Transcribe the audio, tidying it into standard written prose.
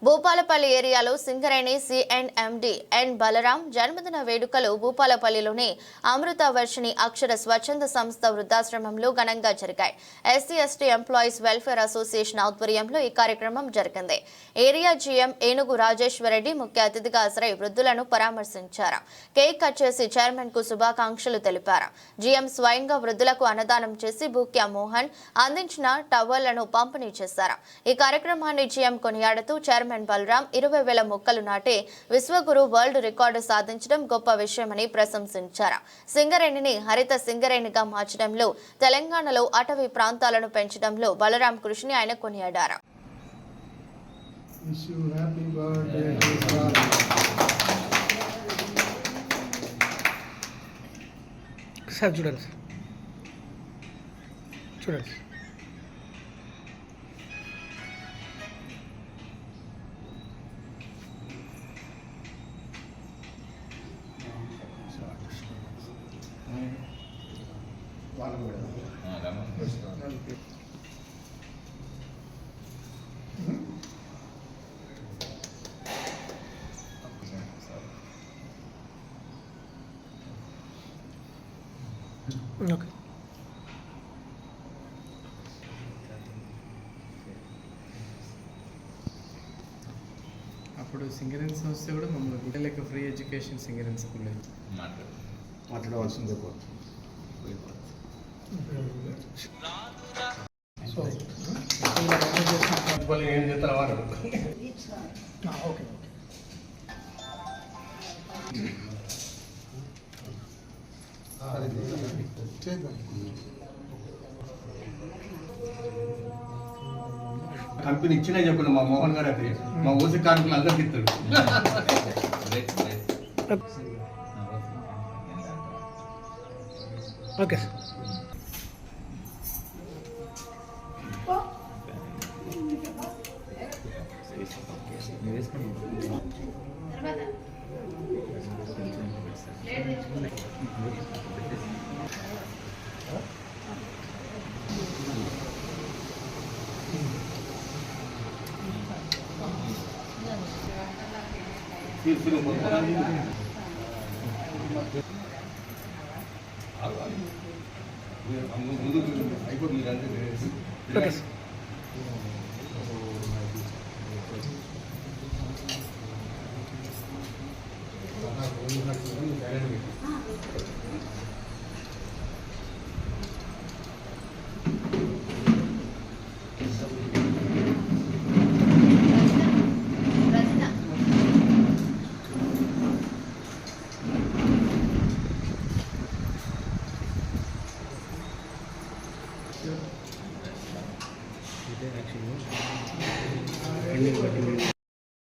భూపాలపల్లి ఏరియాలో సింగరేణి సిఎండి ఎన్ బలరాం జన్మదిన వేడుకలు భూపాలపల్లిలోని అమృత వర్షిణి అక్షర స్వచ్ఛంద సంస్థ వృద్ధాశ్రమంలో ఘనంగా జరిగాయి. ఎస్సీ/ఎస్టీ ఎంప్లాయీస్ వెల్ఫేర్ అసోసియేషన్ ఆధ్వర్యంలో ఈ కార్యక్రమం జరిగింది. ఏరియా జీఎం ఏనుగు రాజేశ్వరరెడ్డి ముఖ్య అతిథిగా హాజరై వృద్ధులను పరామర్శించారు. కేక్ కట్ చేసి చైర్మన్ కు శుభాకాంక్షలు తెలిపారు. జీఎం స్వయంగా వృద్ధులకు అన్నదానం చేసి భూక్యా మోహన్ అందించిన టవళ్లను పంపిణీ చేశారు. ఈ కార్యక్రమాన్ని జీఎం కొనియాడుతూ చైర్మన్ బలరాం 20,000 మొక్కలు నాటి విశ్వగురు వరల్డ్ రికార్డు సాధించడం గొప్ప విషయమని ప్రశంసించారు. సింగరేణిని హరిత సింగరేణిగా మార్చడంలో, తెలంగాణలో అటవీ ప్రాంతాలను పెంచడంలో బలరాం కృషిని ఆయన కొనియాడారు. చూడండి ఓకే. అప్పుడు సింగరేణి సంస్థ కూడా మమ్మల్ని బిడ్డలకి ఫ్రీ ఎడ్యుకేషన్ సింగరేణి స్కూల్లో మాట్లాడవలసిందే. ఏం చేస్తారు వాడు? ఓకే. కంపెనీ ఇచ్చినా చెప్పండి, మా మోహన్ గారు అది మా ఊసి కార్మికులు అందరికి ఇస్తాడు. ఓకే. అయిపోతుంది. ఇదే యాక్చువల్గా